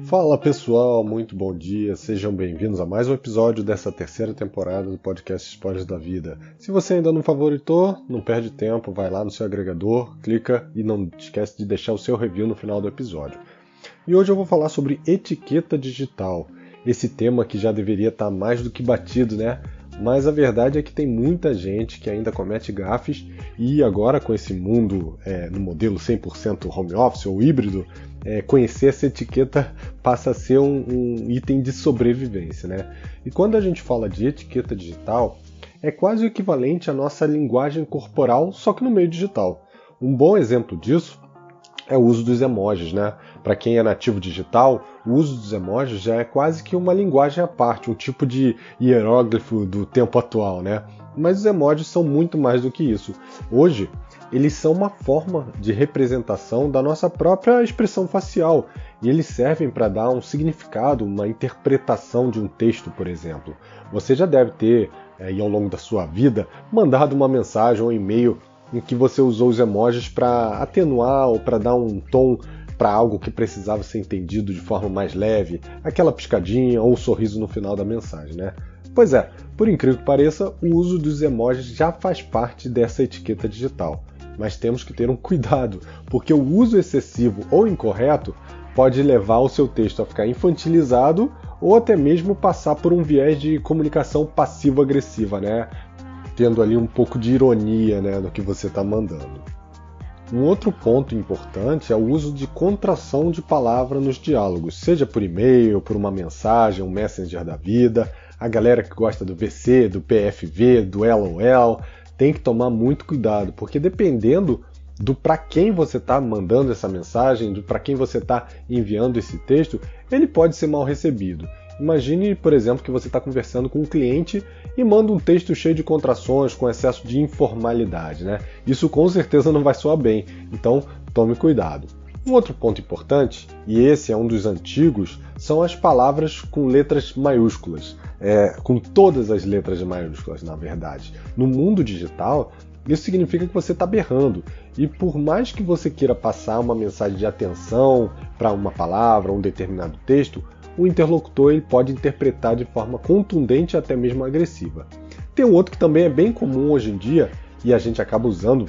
Fala pessoal, muito bom dia, sejam bem-vindos a mais um episódio dessa terceira temporada do podcast Spoilers da Vida. Se você ainda não favoritou, não perde tempo, vai lá no seu agregador, clica e não esquece de deixar o seu review no final do episódio. E hoje eu vou falar sobre etiqueta digital, esse tema que já deveria estar mais do que batido, né? Mas a verdade é que tem muita gente que ainda comete gafes e agora com esse mundo no modelo 100% home office ou híbrido, conhecer essa etiqueta passa a ser um item de sobrevivência, né? E quando a gente fala de etiqueta digital, é quase o equivalente à nossa linguagem corporal, só que no meio digital. Um bom exemplo disso é o uso dos emojis, né? Para quem é nativo digital, o uso dos emojis já é quase que uma linguagem à parte, um tipo de hieróglifo do tempo atual, né? Mas os emojis são muito mais do que isso. Hoje, eles são uma forma de representação da nossa própria expressão facial e eles servem para dar um significado, uma interpretação de um texto, por exemplo. Você já deve ter, ao longo da sua vida, mandado uma mensagem ou um e-mail em que você usou os emojis para atenuar ou para dar um tom para algo que precisava ser entendido de forma mais leve, aquela piscadinha ou um sorriso no final da mensagem, né? Pois é, por incrível que pareça, o uso dos emojis já faz parte dessa etiqueta digital. Mas temos que ter um cuidado, porque o uso excessivo ou incorreto pode levar o seu texto a ficar infantilizado ou até mesmo passar por um viés de comunicação passivo-agressiva, né? Tendo ali um pouco de ironia, né, no que você está mandando. Um outro ponto importante é o uso de contração de palavra nos diálogos, seja por e-mail, por uma mensagem, um messenger da vida. A galera que gosta do VC, do PFV, do LOL, tem que tomar muito cuidado, porque dependendo do para quem você está mandando essa mensagem, do para quem você está enviando esse texto, ele pode ser mal recebido. Imagine, por exemplo, que você está conversando com um cliente e manda um texto cheio de contrações, com excesso de informalidade, né? Isso com certeza não vai soar bem, então tome cuidado. Um outro ponto importante, e esse é um dos antigos, são as palavras com letras maiúsculas, com todas as letras maiúsculas, na verdade. No mundo digital, isso significa que você está berrando, e por mais que você queira passar uma mensagem de atenção para uma palavra, um determinado texto, o interlocutor ele pode interpretar de forma contundente e até mesmo agressiva. Tem um outro que também é bem comum hoje em dia, e a gente acaba usando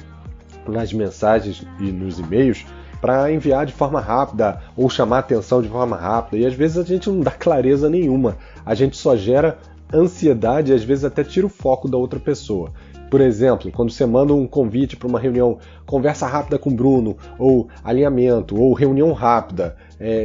nas mensagens e nos e-mails, para enviar de forma rápida ou chamar atenção de forma rápida, e às vezes a gente não dá clareza nenhuma, a gente só gera ansiedade e às vezes até tira o foco da outra pessoa. Por exemplo, quando você manda um convite para uma reunião, conversa rápida com o Bruno, ou alinhamento, ou reunião rápida,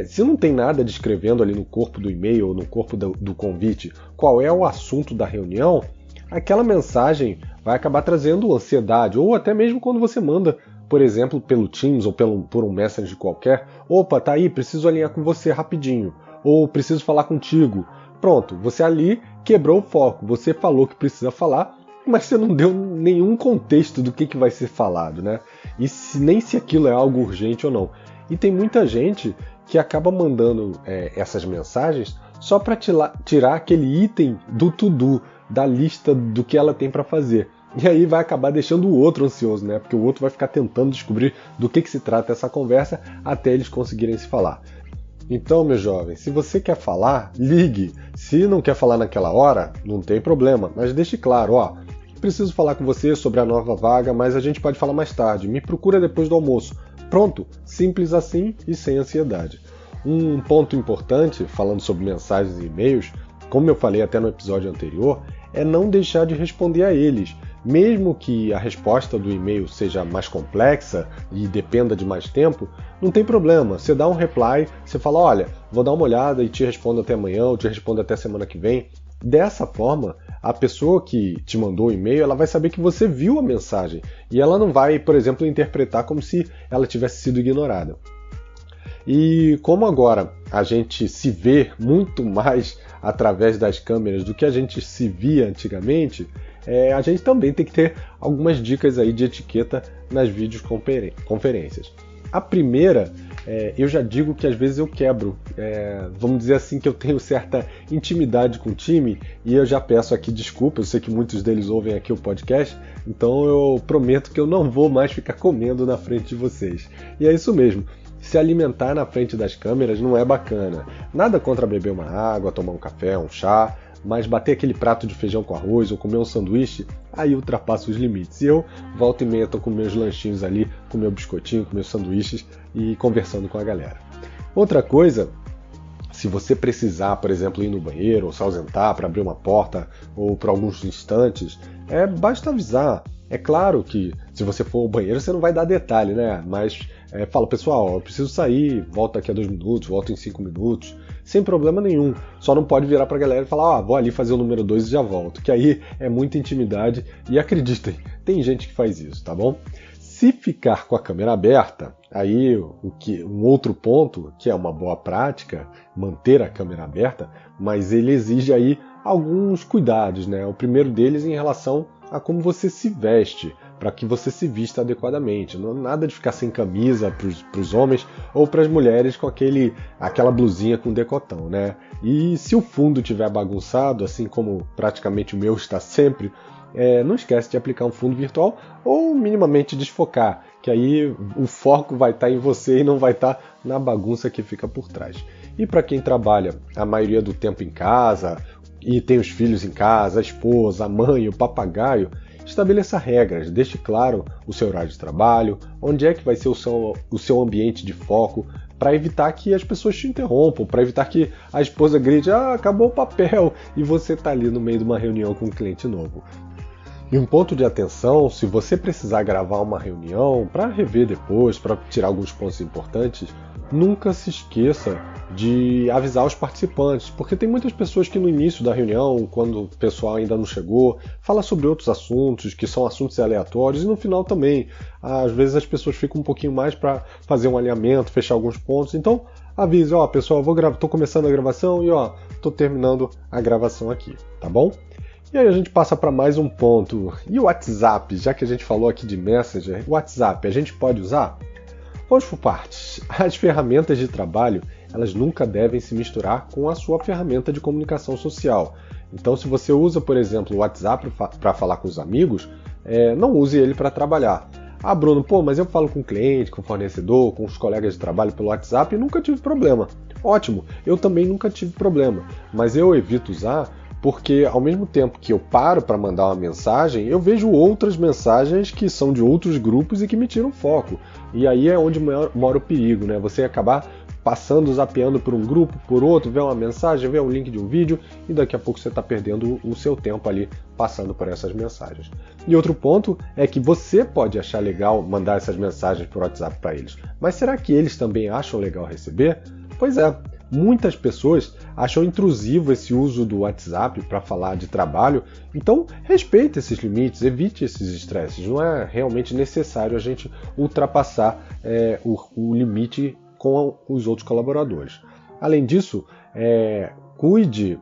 se não tem nada descrevendo ali no corpo do e-mail ou no corpo do convite qual é o assunto da reunião, aquela mensagem vai acabar trazendo ansiedade, ou até mesmo quando você manda, por exemplo, pelo Teams ou por um Messenger qualquer, opa, tá aí, preciso alinhar com você rapidinho, ou preciso falar contigo. Pronto, você ali quebrou o foco, você falou que precisa falar, mas você não deu nenhum contexto do que vai ser falado, né? E nem se aquilo é algo urgente ou não. E tem muita gente que acaba mandando essas mensagens só para tirar aquele item do to-do, da lista do que ela tem para fazer. E aí vai acabar deixando o outro ansioso, né? Porque o outro vai ficar tentando descobrir do que se trata essa conversa até eles conseguirem se falar. Então, meu jovem, se você quer falar, ligue. Se não quer falar naquela hora, não tem problema, mas deixe claro, preciso falar com você sobre a nova vaga, mas a gente pode falar mais tarde. Me procura depois do almoço. Pronto, simples assim e sem ansiedade. Um ponto importante, falando sobre mensagens e e-mails, como eu falei até no episódio anterior, é não deixar de responder a eles. Mesmo que a resposta do e-mail seja mais complexa e dependa de mais tempo, não tem problema. Você dá um reply, você fala, olha, vou dar uma olhada e te respondo até amanhã, ou te respondo até semana que vem. Dessa forma, a pessoa que te mandou o e-mail, ela vai saber que você viu a mensagem e ela não vai, por exemplo, interpretar como se ela tivesse sido ignorada. E como agora a gente se vê muito mais através das câmeras do que a gente se via antigamente, a gente também tem que ter algumas dicas aí de etiqueta nas videoconferências. A primeira, eu já digo que às vezes eu quebro. Vamos dizer assim que eu tenho certa intimidade com o time e eu já peço aqui desculpa, eu sei que muitos deles ouvem aqui o podcast, então eu prometo que eu não vou mais ficar comendo na frente de vocês. E é isso mesmo. se alimentar na frente das câmeras não é bacana. Nada contra beber uma água, tomar um café, um chá, mas bater aquele prato de feijão com arroz ou comer um sanduíche, aí ultrapassa os limites. E eu, volta e meia, tô com meus lanchinhos ali, com meu biscoitinho, com meus sanduíches e conversando com a galera. Outra coisa, se você precisar, por exemplo, ir no banheiro ou se ausentar para abrir uma porta ou por alguns instantes, basta avisar. É claro que se você for ao banheiro você não vai dar detalhe, né? Mas fala, pessoal, eu preciso sair, volto daqui a 2 minutos, volto em 5 minutos, sem problema nenhum. Só não pode virar pra galera e falar, vou ali fazer o número 2 e já volto, que aí é muita intimidade e acreditem, tem gente que faz isso, tá bom? Se ficar com a câmera aberta, aí um outro ponto, que é uma boa prática, manter a câmera aberta, mas ele exige aí alguns cuidados, né? O primeiro deles em relação a como você se veste, para que você se vista adequadamente. Não nada de ficar sem camisa para os homens ou para as mulheres com aquela blusinha com decotão, né? E se o fundo estiver bagunçado, assim como praticamente o meu está sempre, não esquece de aplicar um fundo virtual ou minimamente desfocar, que aí o foco vai estar em você e não vai estar na bagunça que fica por trás. E para quem trabalha a maioria do tempo em casa e tem os filhos em casa, a esposa, a mãe, o papagaio, estabeleça regras, deixe claro o seu horário de trabalho, onde é que vai ser o seu ambiente de foco, para evitar que as pessoas te interrompam, para evitar que a esposa grite, acabou o papel, e você está ali no meio de uma reunião com um cliente novo. E um ponto de atenção, se você precisar gravar uma reunião para rever depois, para tirar alguns pontos importantes, nunca se esqueça de avisar os participantes, porque tem muitas pessoas que no início da reunião, quando o pessoal ainda não chegou, fala sobre outros assuntos, que são assuntos aleatórios, e no final também. Às vezes as pessoas ficam um pouquinho mais para fazer um alinhamento, fechar alguns pontos, então avise, pessoal, estou começando a gravação e estou terminando a gravação aqui, tá bom? E aí a gente passa para mais um ponto. E o WhatsApp, já que a gente falou aqui de Messenger, o WhatsApp a gente pode usar? Vamos por partes. As ferramentas de trabalho, elas nunca devem se misturar com a sua ferramenta de comunicação social. Então, se você usa, por exemplo, o WhatsApp para falar com os amigos, não use ele para trabalhar. Bruno, mas eu falo com o cliente, com o fornecedor, com os colegas de trabalho pelo WhatsApp e nunca tive problema. Ótimo, eu também nunca tive problema, mas eu evito usar porque ao mesmo tempo que eu paro para mandar uma mensagem, eu vejo outras mensagens que são de outros grupos e que me tiram foco. E aí é onde mora o perigo, né? Você acabar passando, zapeando por um grupo, por outro, ver uma mensagem, ver um link de um vídeo e daqui a pouco você está perdendo o seu tempo ali passando por essas mensagens. E outro ponto é que você pode achar legal mandar essas mensagens por WhatsApp para eles, mas será que eles também acham legal receber? Pois é. Muitas pessoas acham intrusivo esse uso do WhatsApp para falar de trabalho, então respeite esses limites, evite esses estresses. Não é realmente necessário a gente ultrapassar o limite com os outros colaboradores. Além disso, cuide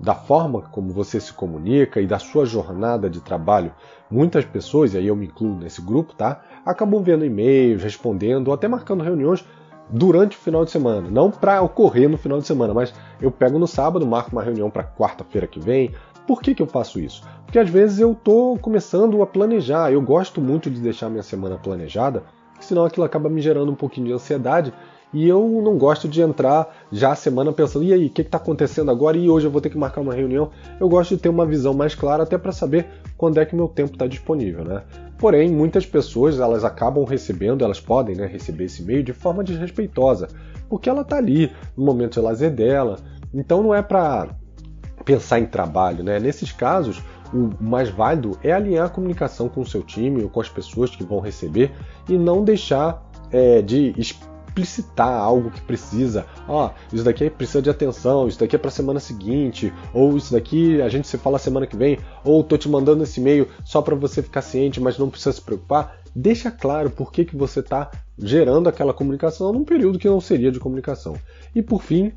da forma como você se comunica e da sua jornada de trabalho. Muitas pessoas, e aí eu me incluo nesse grupo, tá? Acabam vendo e-mails, respondendo ou até marcando reuniões durante o final de semana, não para ocorrer no final de semana, mas eu pego no sábado, marco uma reunião para quarta-feira que vem. Por que eu faço isso? Porque às vezes eu estou começando a planejar, eu gosto muito de deixar minha semana planejada, senão aquilo acaba me gerando um pouquinho de ansiedade e eu não gosto de entrar já a semana pensando, e aí, o que está acontecendo agora? E hoje eu vou ter que marcar uma reunião. Eu gosto de ter uma visão mais clara até para saber quando é que meu tempo está disponível, né? Porém, muitas pessoas elas acabam recebendo, elas podem receber esse e-mail de forma desrespeitosa, porque ela está ali no momento de lazer dela. Então não é para pensar em trabalho, né? Nesses casos, o mais válido é alinhar a comunicação com o seu time ou com as pessoas que vão receber e não deixar de explicitar algo que precisa. Isso daqui precisa de atenção, isso daqui é para a semana seguinte, ou isso daqui a gente se fala semana que vem, ou tô te mandando esse e-mail só para você ficar ciente, mas não precisa se preocupar. Deixa claro por que você está gerando aquela comunicação num período que não seria de comunicação. E por fim,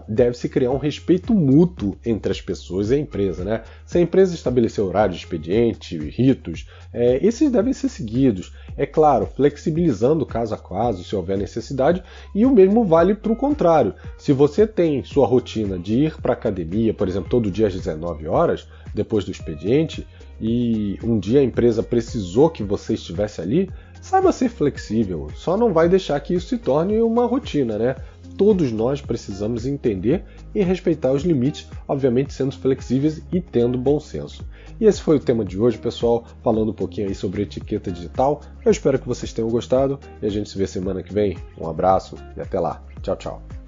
deve-se criar um respeito mútuo entre as pessoas e a empresa, né? Se a empresa estabelecer horário de expediente, ritos, esses devem ser seguidos. É claro, flexibilizando caso a caso, se houver necessidade, e o mesmo vale para o contrário. Se você tem sua rotina de ir para a academia, por exemplo, todo dia às 19 horas, depois do expediente, e um dia a empresa precisou que você estivesse ali, Saiba ser flexível, só não vai deixar que isso se torne uma rotina, né? Todos nós precisamos entender e respeitar os limites, obviamente sendo flexíveis e tendo bom senso. E esse foi o tema de hoje, pessoal, falando um pouquinho aí sobre etiqueta digital. Eu espero que vocês tenham gostado e a gente se vê semana que vem. Um abraço e até lá. Tchau, tchau.